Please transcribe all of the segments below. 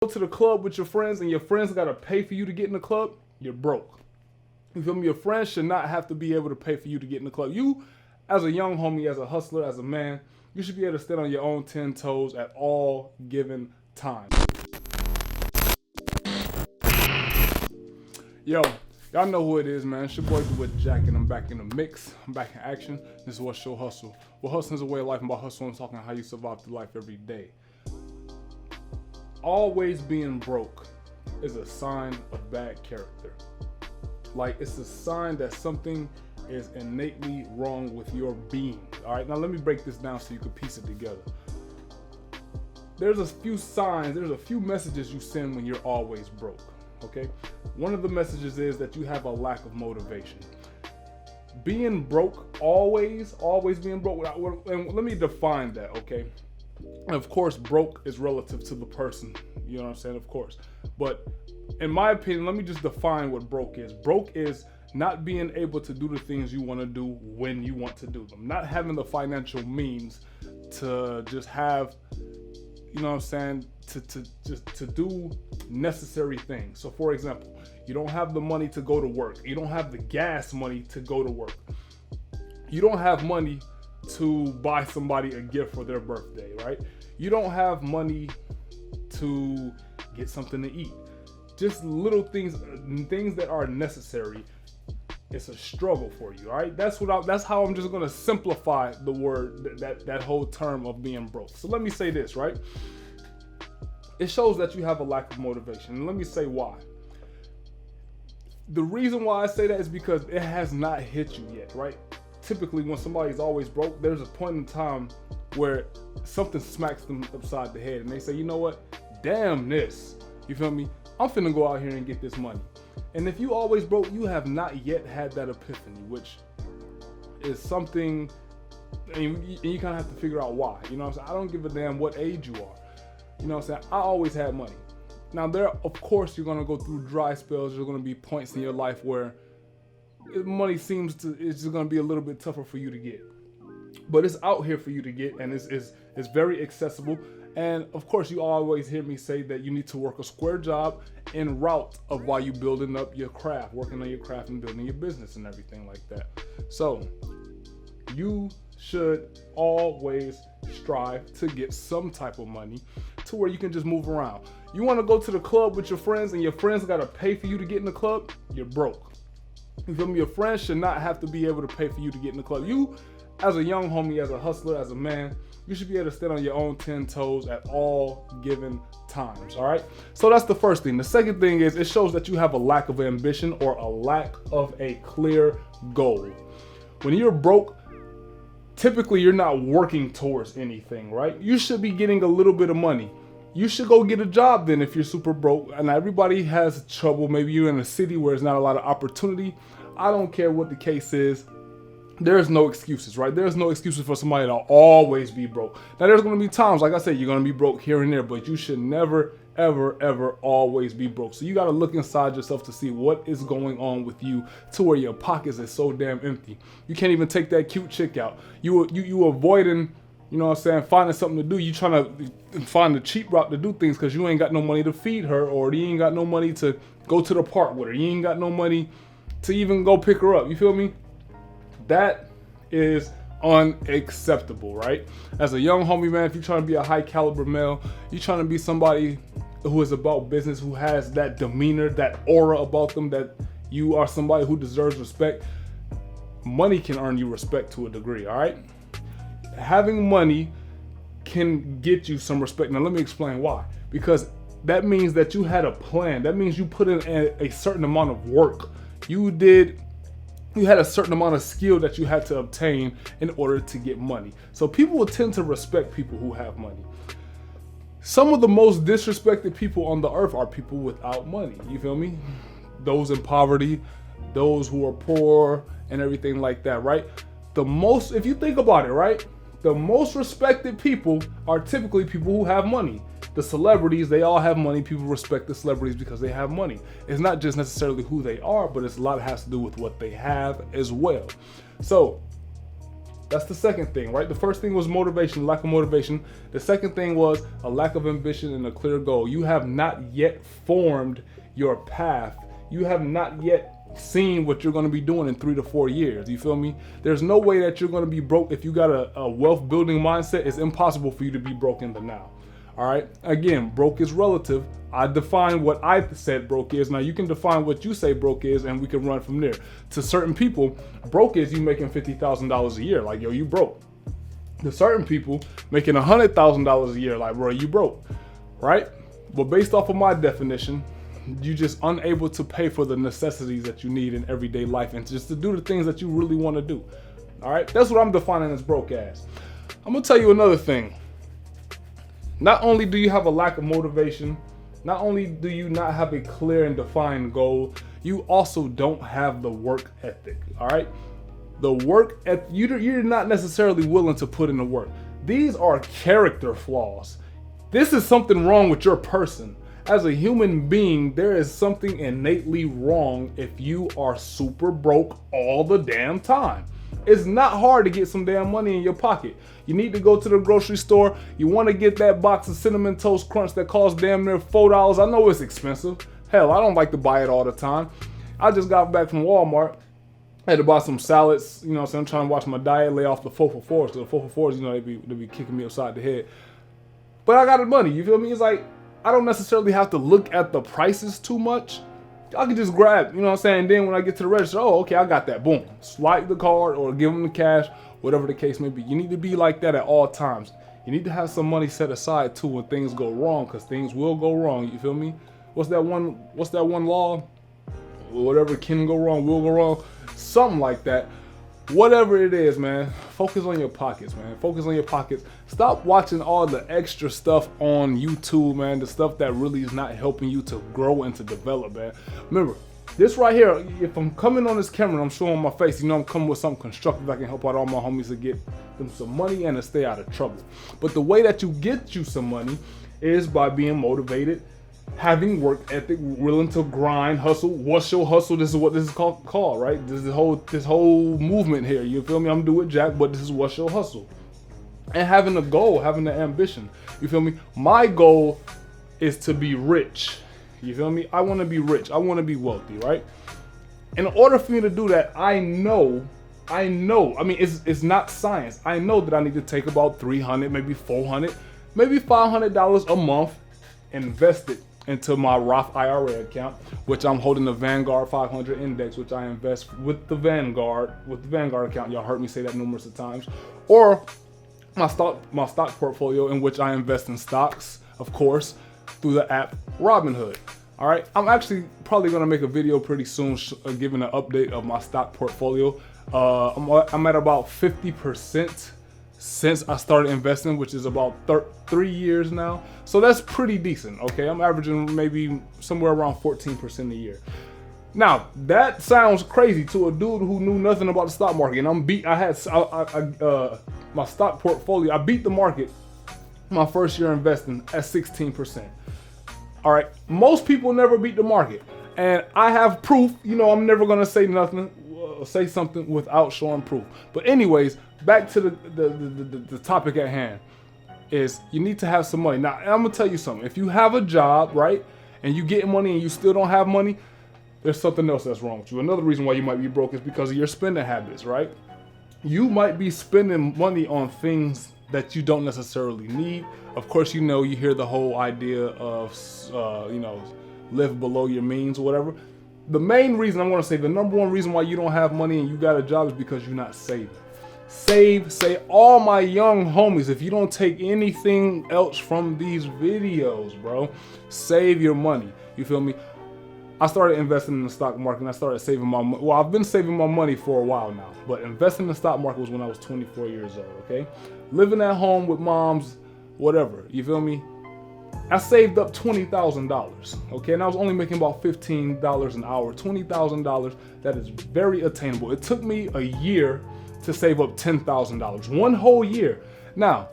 Go to the club with your friends and your friends gotta pay for you to get in the club, you're broke. You feel me? Your friends should not have to be able to pay for you to get in the club. You, as a young homie, as a hustler, as a man, you should be able to stand on your own 10 toes at all given times. Yo, y'all know who it is, man. It's your boy DoitJack, and I'm back in the mix. I'm back in action. This is What's Your Hustle. Well, hustling is a way of life, and by hustling, I'm talking how you survive through life every day. Always being broke is a sign of bad character. Like, it's a sign that something is innately wrong with your being. All right, now let me break this down so you can piece it together. There's a few signs, there's a few messages you send when you're always broke, okay? One of the messages is that you have a lack of motivation. Being broke, always being broke, and let me define that, okay? And of course, broke is relative to the person, you know what I'm saying, of course. But in my opinion, let me just define what broke is. Broke is not being able to do the things you want to do when you want to do them. Not having the financial means to just have, you know what I'm saying, to do necessary things. So for example, you don't have the money to go to work. You don't have the gas money to go to work. You don't have money to buy somebody a gift for their birthday, right? You don't have money to get something to eat. Just little things that are necessary. It's a struggle for you, all right? That's how I'm just gonna simplify the word, that whole term of being broke. So let me say this, right? It shows that you have a lack of motivation. And let me say why. The reason why I say that is because it has not hit you yet, right? Typically, when somebody's always broke, there's a point in time where something smacks them upside the head and they say, you know what? Damn this. You feel me? I'm finna go out here and get this money. And if you always broke, you have not yet had that epiphany, which is something, and you kind of have to figure out why. You know what I'm saying? I don't give a damn what age you are. You know what I'm saying? I always had money. Now, of course, you're gonna go through dry spells. There's gonna be points in your life where money it's just gonna be a little bit tougher for you to get. But it's out here for you to get, and it's very accessible. And of course, you always hear me say that you need to work a square job en route of while you building up your craft, working on your craft and building your business and everything like that. So you should always strive to get some type of money to where you can just move around. You want to go to the club with your friends and your friends got to pay for you to get in the club, you're broke. You feel me? Your friends should not have to be able to pay for you to get in the club. You, as a young homie, as a hustler, as a man, you should be able to stand on your own 10 toes at all given times, all right? So that's the first thing. The second thing is it shows that you have a lack of ambition or a lack of a clear goal. When you're broke, typically you're not working towards anything, right? You should be getting a little bit of money. You should go get a job then if you're super broke. And everybody has trouble. Maybe you're in a city where there's not a lot of opportunity. I don't care what the case is. There's no excuses, right? There's no excuses for somebody to always be broke. Now, there's going to be times, like I said, you're going to be broke here and there, but you should never, ever always be broke. So you got to look inside yourself to see what is going on with you to where your pockets is so damn empty. You can't even take that cute chick out. You avoiding, you know what I'm saying, finding something to do. You trying to find the cheap route to do things because you ain't got no money to feed her, or you ain't got no money to go to the park with her. You ain't got no money to even go pick her up. You feel me? That is unacceptable, right? As a young homie, man, if you're trying to be a high caliber male, you're trying to be somebody who is about business, who has that demeanor, that aura about them, that you are somebody who deserves respect. Money can earn you respect to a degree, all right? Having money can get you some respect. Now, let me explain why. Because that means that you had a plan. That means you put in a certain amount of work. You had a certain amount of skill that you had to obtain in order to get money. So people will tend to respect people who have money. Some of the most disrespected people on the earth are people without money. You feel me? Those in poverty, those who are poor, and everything like that, right? If you think about it, right? The most respected people are typically people who have money. The celebrities, they all have money. People respect the celebrities because they have money. It's not just necessarily who they are, but it's a lot has to do with what they have as well. So That's the second thing, right? The first thing was motivation, lack of motivation. The second thing was a lack of ambition and a clear goal. You have not yet formed your path. You have not yet seen what you're going to be doing in 3 to 4 years. You feel me? There's no way that you're going to be broke if you got a wealth building mindset. It's impossible for you to be broke in the now. All right. Again, broke is relative. I define what I said broke is. Now you can define what you say broke is, and we can run from there. To certain people, broke is you making $50,000 a year. Like, yo, you broke. To certain people, making $100,000 a year. Like, bro, you broke. Right? But based off of my definition, you just unable to pay for the necessities that you need in everyday life and just to do the things that you really want to do. All right? That's what I'm defining as broke as. I'm going to tell you another thing. Not only do you have a lack of motivation, not only do you not have a clear and defined goal, you also don't have the work ethic, all right? The work ethic, you're not necessarily willing to put in the work. These are character flaws. This is something wrong with your person. As a human being, there is something innately wrong if you are super broke all the damn time. It's not hard to get some damn money in your pocket. You need to go to the grocery store. You want to get that box of Cinnamon Toast Crunch that costs damn near $4. I know it's expensive. Hell, I don't like to buy it all the time. I just got back from Walmart. I had to buy some salads. You know what I'm saying? I'm trying to watch my diet, lay off the 4 for 4s. So the 4 for 4s, you know, they be kicking me upside the head. But I got the money. You feel me? It's like, I don't necessarily have to look at the prices too much. I can just grab, you know what I'm saying? Then when I get to the register, oh, okay, I got that. Boom. Swipe the card or give them the cash, whatever the case may be. You need to be like that at all times. You need to have some money set aside too when things go wrong, because things will go wrong. You feel me? What's that one law? Whatever can go wrong will go wrong. Something like that. Whatever it is, man, focus on your pockets, man. Focus on your pockets. Stop watching all the extra stuff on YouTube, man. The stuff that really is not helping you to grow and to develop, man. Remember, this right here, if I'm coming on this camera and I'm showing my face, you know I'm coming with something constructive that can help out all my homies to get them some money and to stay out of trouble. But the way that you get you some money is by being motivated, having work ethic, willing to grind, hustle. What's your hustle? This is what this is called, right? This whole movement here. You feel me? I'm DoitJack, but this is what's your hustle. And having a goal, having the ambition. You feel me? My goal is to be rich. You feel me? I want to be rich. I want to be wealthy, right? In order for me to do that, I know, I mean, it's not science. I know that I need to take about $300, maybe $400, maybe $500 a month, invest it into my Roth IRA account, which I'm holding the Vanguard 500 index, which I invest with the Vanguard account. Y'all heard me say that numerous of times. Or my stock portfolio, in which I invest in stocks, of course, through the app Robinhood. All right, I'm actually probably gonna make a video pretty soon giving an update of my stock portfolio. I'm at about 50% since I started investing, which is about 3 years now. So that's pretty decent, okay? I'm averaging maybe somewhere around 14% a year. Now, that sounds crazy to a dude who knew nothing about the stock market. And my stock portfolio, I beat the market my first year investing at 16%. All right, most people never beat the market. And I have proof, you know, I'm never gonna say something without showing proof. But anyways, back to the topic at hand is you need to have some money. Now, I'm gonna tell you something. If you have a job, right, and you get money and you still don't have money, there's something else that's wrong with you. Another reason why you might be broke is because of your spending habits, right? You might be spending money on things that you don't necessarily need. Of course, you know, you hear the whole idea of, live below your means or whatever. The main reason, I'm going to say the number one reason why you don't have money and you got a job is because you're not saving. Say all my young homies, if you don't take anything else from these videos, bro, save your money. You feel me? I started investing in the stock market and I started saving my money. Well, I've been saving my money for a while now, but investing in the stock market was when I was 24 years old, okay? Living at home with moms, whatever, you feel me? I saved up $20,000, okay? And I was only making about $15 an hour. $20,000, that is very attainable. It took me a year to save up $10,000, one whole year. Now,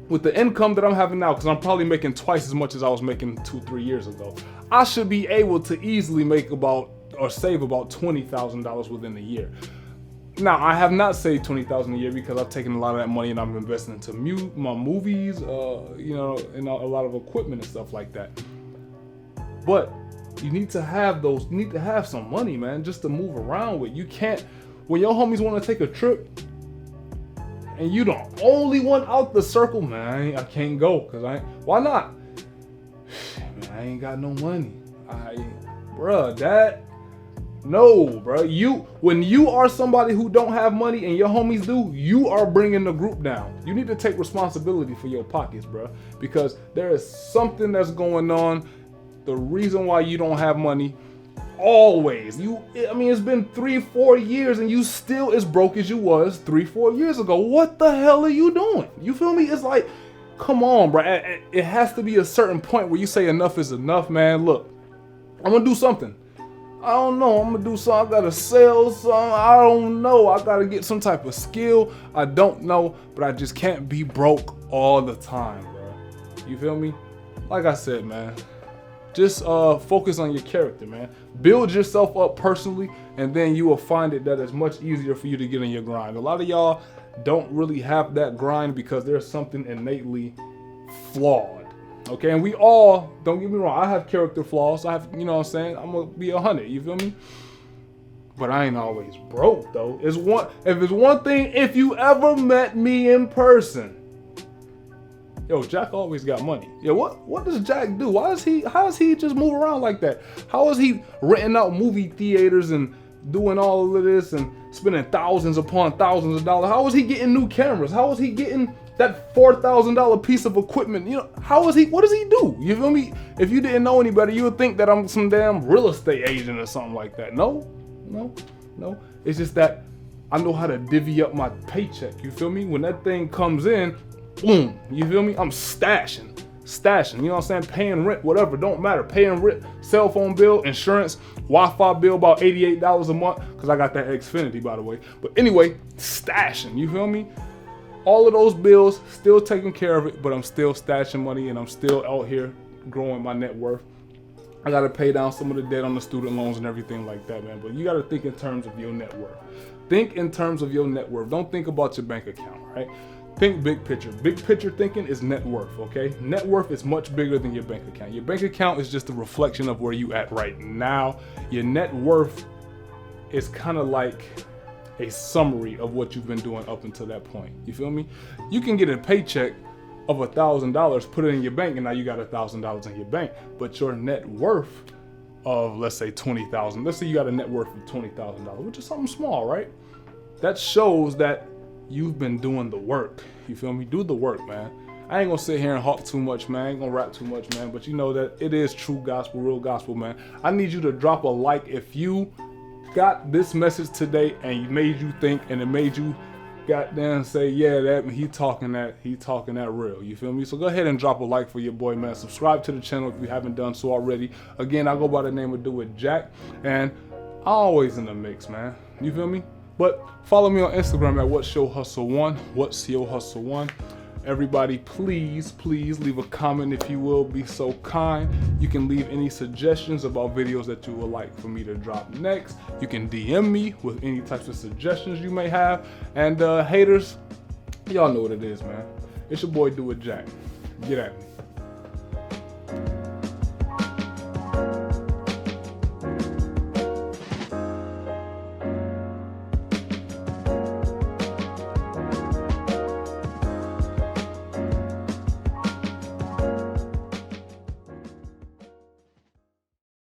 with the income that I'm having now, because I'm probably making twice as much as I was making 2-3 years ago, I should be able to easily make save about $20,000 within a year. Now, I have not saved $20,000 a year because I've taken a lot of that money and I'm investing into my movies, you know, and a lot of equipment and stuff like that. But you need to have those. You need to have some money, man, just to move around with. You can't, when your homies want to take a trip and you the only one out the circle, man, I can't go because why not? Man, I ain't got no money. Bruh, when you are somebody who don't have money and your homies do, you are bringing the group down. You need to take responsibility for your pockets, bruh, because there is something that's going on. The reason why you don't have money, always, it's been 3-4 years and you still as broke as you was 3-4 years ago. What the hell are you doing? You feel me? It's like, come on, bruh. It has to be a certain point where you say enough is enough, man. Look, I'm gonna do something. I don't know. I'm gonna do something. I gotta sell something. I don't know. I gotta get some type of skill. I don't know, but I just can't be broke all the time, bro. You feel me? Like I said, man, just focus on your character, man. Build yourself up personally, and then you will find it that it's much easier for you to get in your grind. A lot of y'all don't really have that grind because there's something innately flawed. Okay, and we all, don't get me wrong, I have character flaws. I have, you know what I'm saying? I'm gonna be 100, you feel me? But I ain't always broke though. If it's one thing, if you ever met me in person, yo, Jack always got money. Yeah, what does Jack do? How does he just move around like that? How is he renting out movie theaters and doing all of this and spending thousands upon thousands of dollars? How is he getting new cameras? How is he getting that $4,000 piece of equipment? You know, what does he do? You feel me? If you didn't know any better, you would think that I'm some damn real estate agent or something like that. No. It's just that I know how to divvy up my paycheck. You feel me? When that thing comes in, boom, you feel me? I'm stashing, you know what I'm saying? Paying rent, whatever, don't matter. Paying rent, cell phone bill, insurance, Wi-Fi bill, about $88 a month, because I got that Xfinity, by the way. But anyway, stashing, you feel me? All of those bills, still taking care of it, but I'm still stashing money and I'm still out here growing my net worth. I gotta pay down some of the debt on the student loans and everything like that, man. But you gotta think in terms of your net worth. Think in terms of your net worth. Don't think about your bank account, right? Think big picture. Big picture thinking is net worth, okay? Net worth is much bigger than your bank account. Your bank account is just a reflection of where you at right now. Your net worth is kind of like a summary of what you've been doing up until that point. You feel me? You can get a paycheck of $1,000, put it in your bank, and now you got $1,000 in your bank. But your net worth of, let's say, $20,000. Let's say you got a net worth of $20,000, which is something small, right? That shows that you've been doing the work. You feel me? Do the work, man. I ain't gonna sit here and hawk too much, man. I ain't gonna rap too much, man. But you know that it is true gospel, real gospel, man. I need you to drop a like if you got this message today and it made you think and it made you goddamn say, yeah, that he talking that real. You feel me? So go ahead and drop a like for your boy, man. Subscribe to the channel if you haven't done so already. Again, I go by the name of DoitJack, and I'm always in the mix, man. You feel me? But follow me on Instagram at What's Your Hustle 1. What's Your Hustle 1. Everybody, please leave a comment if you will be so kind. You can leave any suggestions about videos that you would like for me to drop next. You can DM me with any types of suggestions you may have. And haters, y'all know what it is, man. It's your boy DoitJack. Get at me.